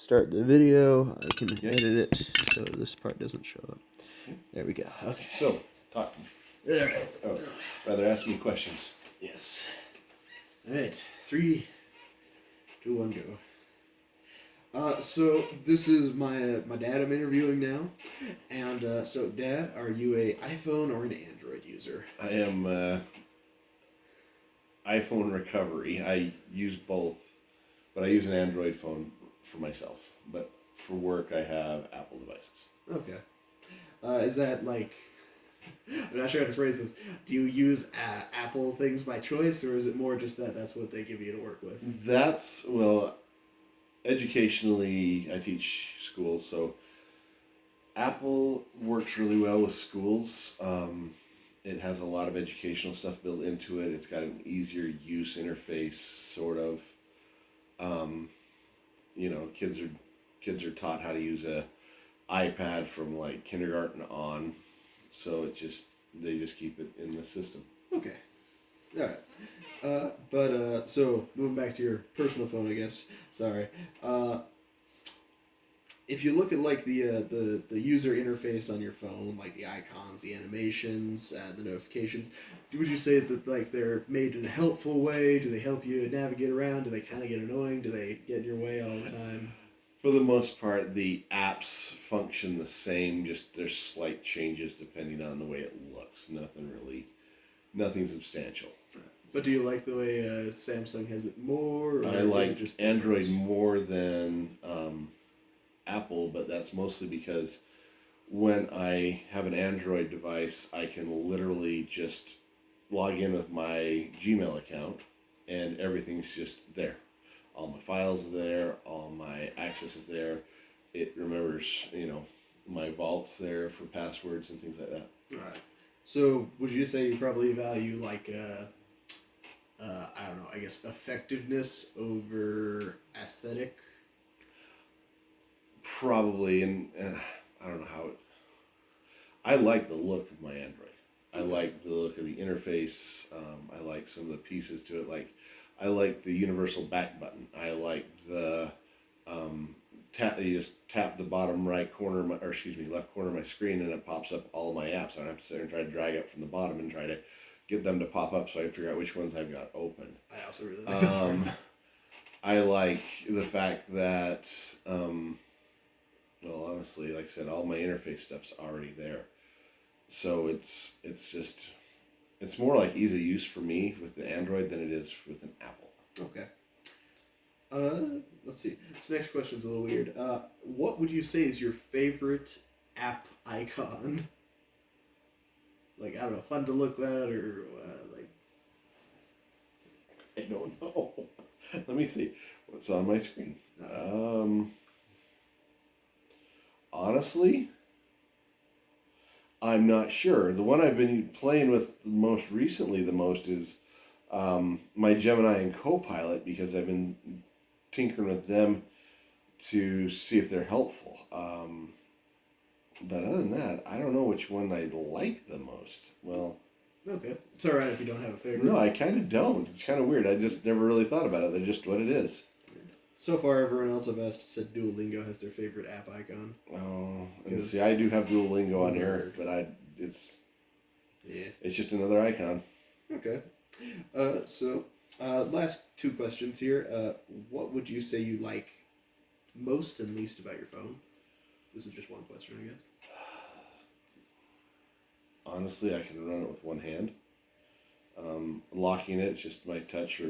start the video. I can edit it so this part doesn't show up. There we go. Okay. So, talk to me. There. Oh, rather ask me questions. Yes. All right. 3, 2, 1, go. So this is my dad I'm interviewing now, and so Dad, are you a iPhone or an Android user? I am iPhone recovery. I use both, but I use an Android phone for myself. But for work, I have Apple devices. Okay. Is that like? I'm not sure how to phrase this. Do you use Apple things by choice, or is it more just that that's what they give you to work with? Well, educationally, I teach schools, so Apple works really well with schools. It has a lot of educational stuff built into it. It's got an easier use interface, sort of. Kids are taught how to use a iPad from like kindergarten on, so they just keep it in the system. Okay. All right. So moving back to your personal phone, I guess. Sorry. If you look at like the user interface on your phone, like the icons, the animations, the notifications, would you say that like they're made in a helpful way? Do they help you navigate around? Do they kind of get annoying? Do they get in your way all the time? For the most part, the apps function the same. Just there's slight changes depending on the way it looks. Nothing substantial. But do you like the way Samsung has it more? Or I like is it just Android more than Apple, but that's mostly because when I have an Android device, I can literally just log in with my Gmail account and everything's just there. All my files are there, all my access is there. It remembers, my vault's there for passwords and things like that. Right. So would you say you probably value like I don't know, I guess effectiveness over aesthetic? Probably, and I don't know how I like the look of my Android. I like the look of the interface. I like some of the pieces to it. Like, I like the universal back button. I like the you just tap the bottom left corner of my screen, and it pops up all of my apps. I don't have to sit there and try to drag up from the bottom and try to get them to pop up so I can figure out which ones I've got open. I also really like that. I like the fact that well, honestly, like I said, all my interface stuff's already there. So it's more like ease of use for me with the Android than it is with an Apple. Okay. Let's see. This next question's a little weird. What would you say is your favorite app icon? Like, I don't know, fun to look at or like... I don't know. Let me see what's on my screen. Honestly, I'm not sure. The one I've been playing with most recently is my Gemini and Copilot, because I've been tinkering with them to see if they're helpful. But other than that, I don't know which one I like the most. Well, okay. It's alright if you don't have a favorite. No, I kind of don't. It's kind of weird. I just never really thought about it. They're just what it is. So far, everyone else I've asked said Duolingo has their favorite app icon. Oh, and see, I do have Duolingo on here, but it's just another icon. Okay. Last 2 questions here. What would you say you like most and least about your phone? This is just one question, I guess. Honestly, I can run it with one hand. Locking it's just my touch,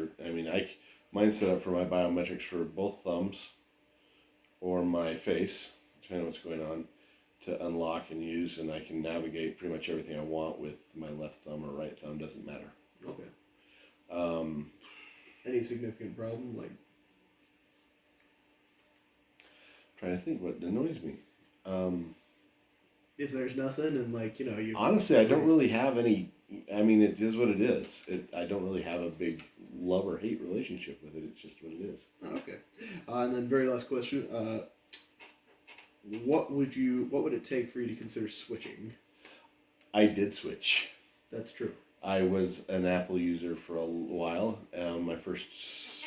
mine's set up for my biometrics for both thumbs or my face, depending on what's going on, to unlock and use, and I can navigate pretty much everything I want with my left thumb or right thumb, doesn't matter. Okay. Any significant problem? Like, trying to think what annoys me. If there's nothing, and you... Honestly, I don't really have any. It is what it is. I don't really have a big love or hate relationship with it. It's just what it is. Oh, okay. And then very last question. What would it take for you to consider switching? I did switch. That's true. I was an Apple user for a while. My first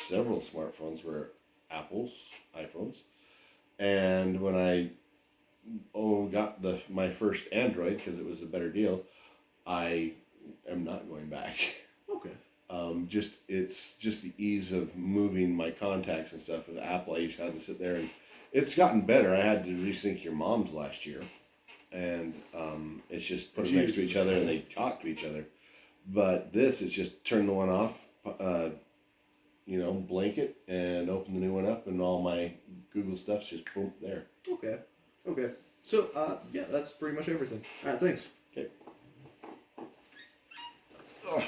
several smartphones were iPhones. And when I got my first Android because it was a better deal, I am not going back. Okay. It's just the ease of moving my contacts and stuff. With Apple, I used to have to sit there, and it's gotten better. I had to resync your mom's last year, and it's just put them next to each other and they talk to each other. But this is just turn the one off, blink it, and open the new one up, and all my Google stuff's just boom there. Okay. Okay. So, yeah, that's pretty much everything. All right, thanks. Okay. Ugh.